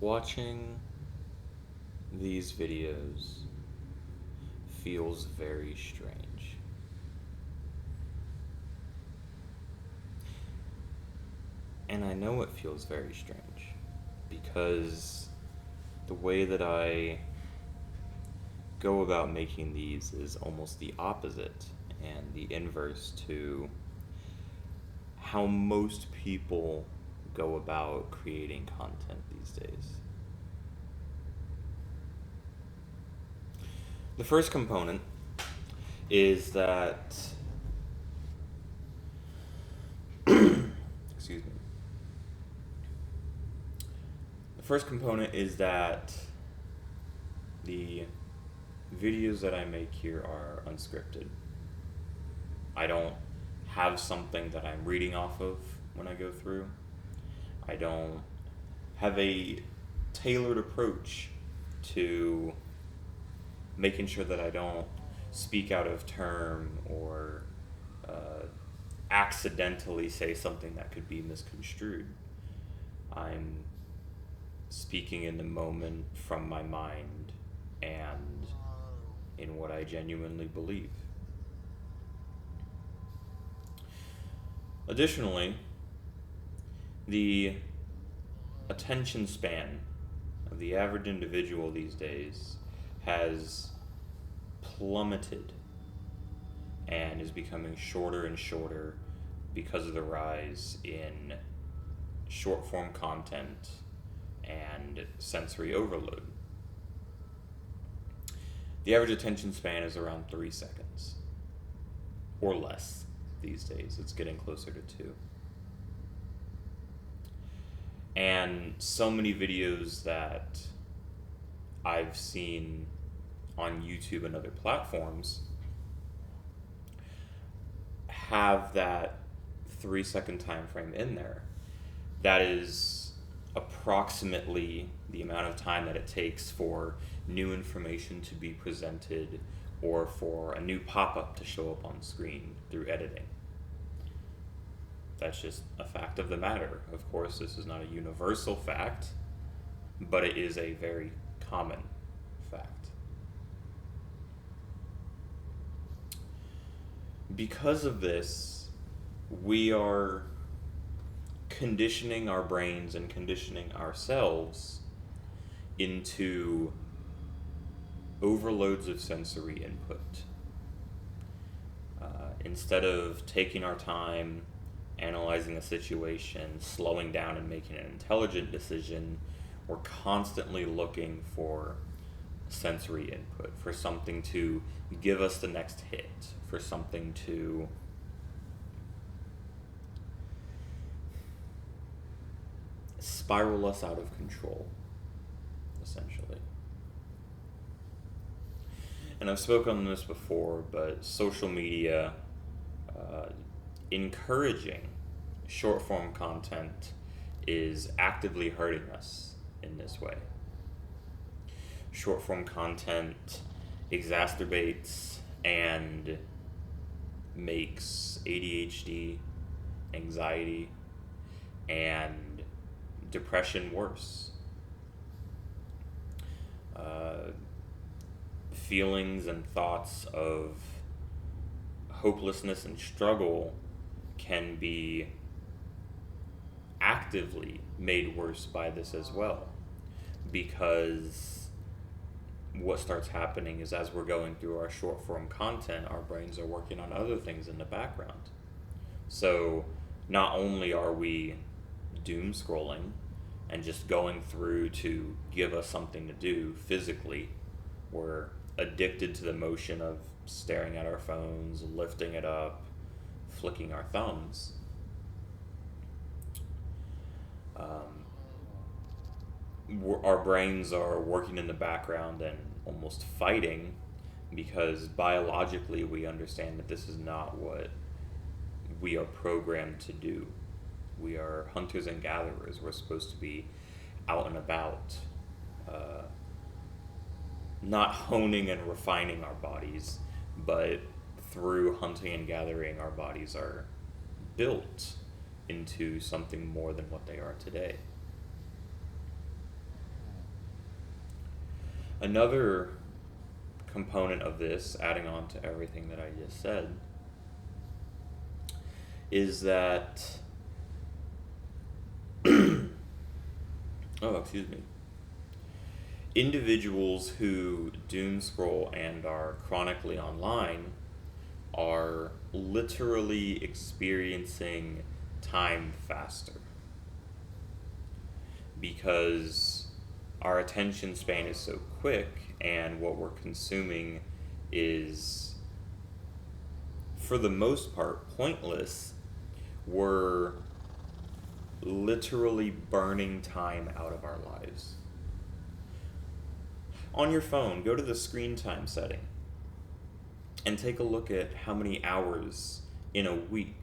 Watching these videos feels very strange. And I know it feels very strange because the way that I go about making these is almost the opposite and the inverse to how most people go about creating content these days. The first component is that, excuse me. The first component is that the videos that I make here are unscripted. I don't have something that I'm reading off of when I go through. I don't have a tailored approach to making sure that I don't speak out of term or accidentally say something that could be misconstrued. I'm speaking in the moment from my mind and in what I genuinely believe. Additionally, the attention span of the average individual these days has plummeted and is becoming shorter and shorter because of the rise in short form content and sensory overload. The average attention span is around 3 seconds or less these days. It's getting closer to 2. And so many videos that I've seen on YouTube and other platforms have that 3 second time frame in there. That is approximately the amount of time that it takes for new information to be presented or for a new pop-up to show up on screen through editing. That's just a fact of the matter. Of course, this is not a universal fact, but it is a very common fact. Because of this, we are conditioning our brains and conditioning ourselves into overloads of sensory input. Instead of taking our time, analyzing a situation, slowing down and making an intelligent decision, we're constantly looking for sensory input, for something to give us the next hit, for something to spiral us out of control, essentially. And I've spoken on this before, but social media encouraging short form content is actively hurting us in this way. Short form content exacerbates and makes ADHD, anxiety, and depression worse. Feelings and thoughts of hopelessness and struggle can be actively made worse by this as well, because what starts happening is as we're going through our short form content, our brains are working on other things in the background. So not only are we doom scrolling and just going through to give us something to do physically, we're addicted to the motion of staring at our phones, lifting it up, flicking our thumbs. Our brains are working in the background and almost fighting because biologically we understand that this is not what we are programmed to do. We are hunters and gatherers. We're supposed to be out and about, not honing and refining our bodies, but through hunting and gathering, our bodies are built into something more than what they are today. Another component of this, adding on to everything that I just said, is that oh, excuse me. Individuals who doom scroll and are chronically online are literally experiencing time faster because our attention span is so quick and what we're consuming is, for the most part, pointless. We're literally burning time out of our lives. On your phone, go to the screen time setting and take a look at how many hours in a week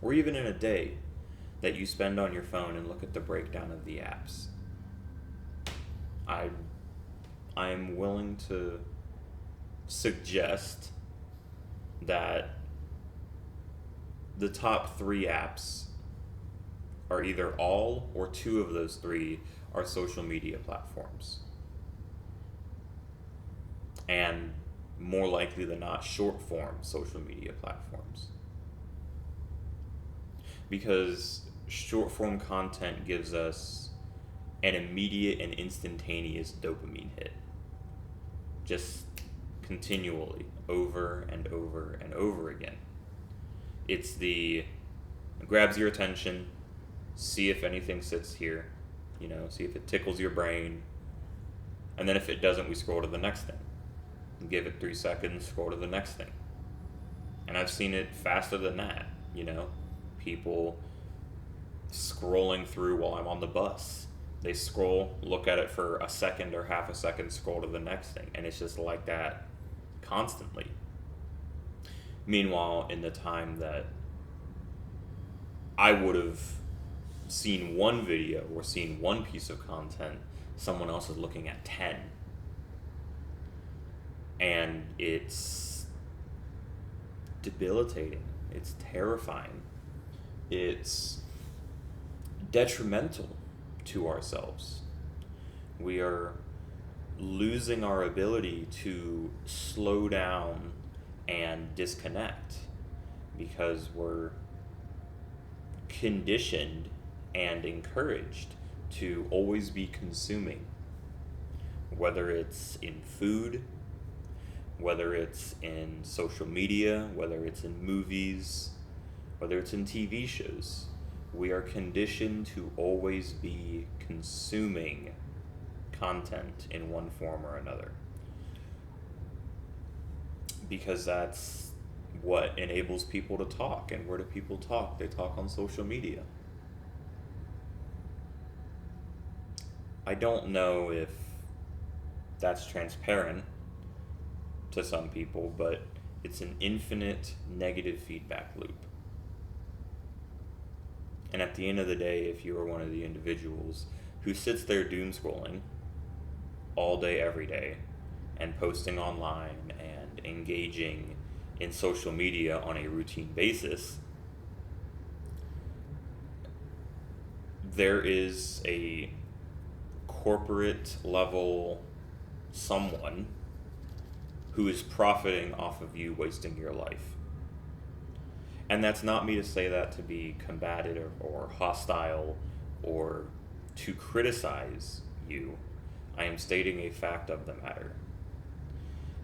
or even in a day that you spend on your phone, and look at the breakdown of the apps. I'm willing to suggest that the top 3 apps are either all or 2 of those 3 are social media platforms. And more likely than not, short form social media platforms. Because short form content gives us an immediate and instantaneous dopamine hit. Just continually, over and over and over again. It's the grabs your attention, see if anything sits here, see if it tickles your brain, and then if it doesn't, we scroll to the next thing. Give it 3 seconds, scroll to the next thing. And I've seen it faster than that, people scrolling through while I'm on the bus. They scroll, look at it for a second or half a second, scroll to the next thing, and it's just like that constantly. Meanwhile, in the time that I would have seen one video or seen one piece of content, someone else is looking at 10. And it's debilitating. It's terrifying. It's detrimental to ourselves. We are losing our ability to slow down and disconnect because we're conditioned and encouraged to always be consuming, whether it's in food, whether it's in social media, whether it's in movies, whether it's in TV shows. We are conditioned to always be consuming content in one form or another. Because that's what enables people to talk. And where do people talk? They talk on social media. I don't know if that's transparent to some people, but it's an infinite negative feedback loop. And at the end of the day, if you are one of the individuals who sits there doom scrolling all day, every day, and posting online and engaging in social media on a routine basis, there is a corporate level someone who is profiting off of you wasting your life. And that's not me to say that to be combative or hostile or to criticize you. I am stating a fact of the matter.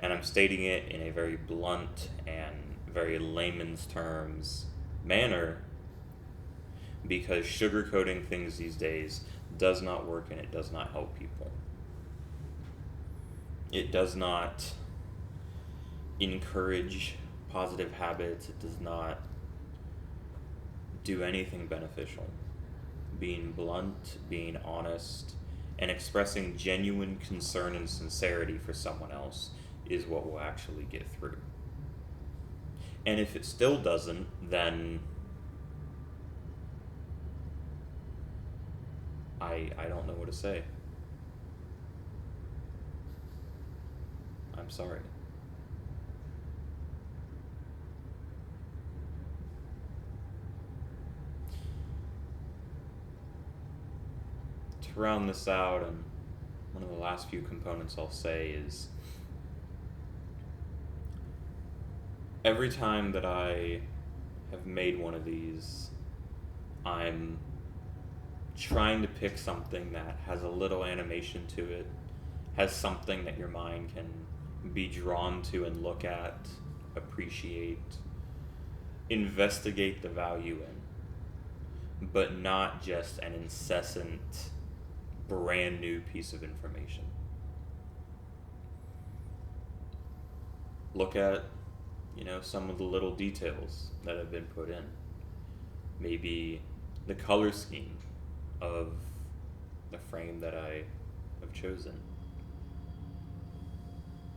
And I'm stating it in a very blunt and very layman's terms manner because sugarcoating things these days does not work and it does not help people. It does not encourage positive habits. It does not do anything beneficial. Being blunt, being honest, and expressing genuine concern and sincerity for someone else is what will actually get through. And if it still doesn't, then I don't know what to say. I'm sorry. To round this out and one of the last few components I'll say is every time that I have made one of these, I'm trying to pick something that has a little animation to it, has something that your mind can be drawn to and look at, appreciate, investigate the value in, but not just an incessant, brand new piece of information. Look at, some of the little details that have been put in. Maybe the color scheme of the frame that I have chosen.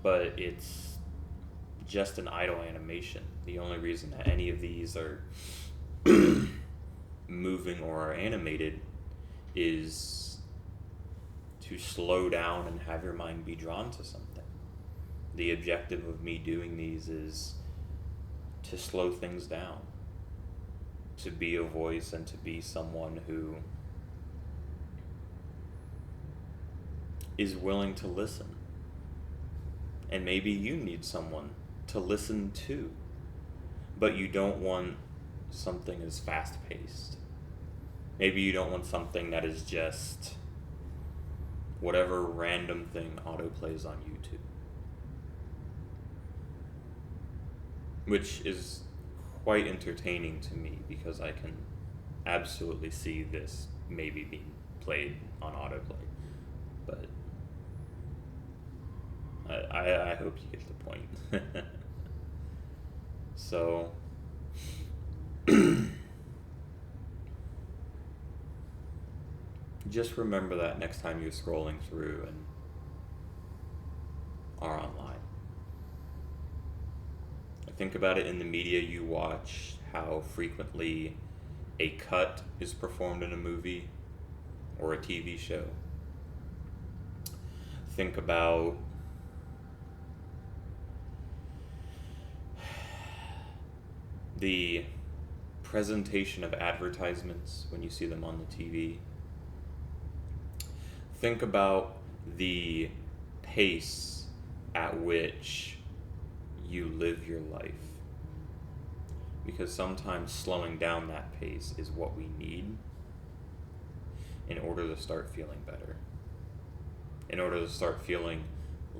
But it's just an idle animation. The only reason that any of these are moving or are animated is to slow down and have your mind be drawn to something. The objective of me doing these is to slow things down, to be a voice and to be someone who is willing to listen. And maybe you need someone to listen to, but you don't want something as fast-paced. Maybe you don't want something that is just whatever random thing autoplays on YouTube. Which is quite entertaining to me because I can absolutely see this maybe being played on autoplay. But I hope you get the point. So just remember that next time you're scrolling through and are online. Think about it in the media you watch, how frequently a cut is performed in a movie or a TV show. Think about the presentation of advertisements when you see them on the TV. Think about the pace at which you live your life. Because sometimes slowing down that pace is what we need in order to start feeling better. In order to start feeling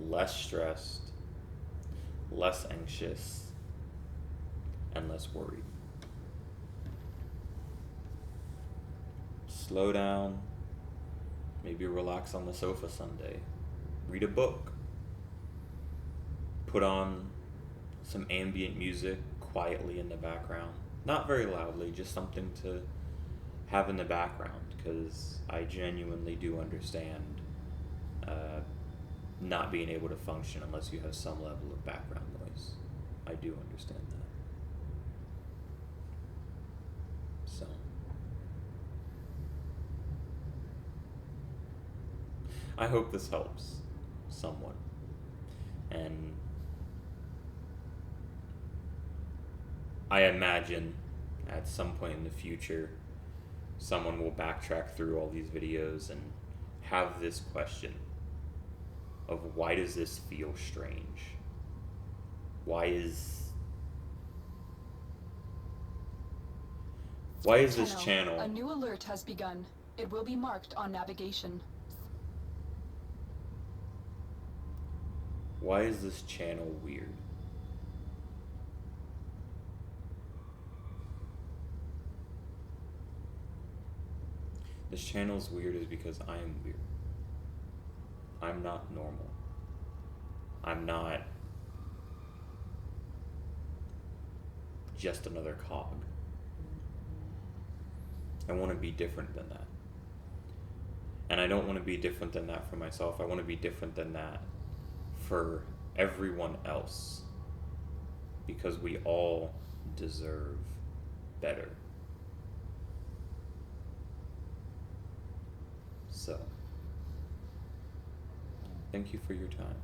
less stressed, less anxious, and less worried. Slow down, maybe relax on the sofa Sunday, read a book, put on some ambient music quietly in the background, not very loudly, just something to have in the background, because I genuinely do understand not being able to function unless you have some level of background noise. I do understand that. So I hope this helps somewhat, and I imagine at some point in the future someone will backtrack through all these videos and have this question of why does this feel strange? Why is this channel? A new alert has begun. It will be marked on navigation. Why is this channel weird? This channel's weird is because I am weird. I'm not normal. I'm not just another cog. I want to be different than that. And I don't want to be different than that for myself. I want to be different than that for everyone else. Because we all deserve better. So, thank you for your time.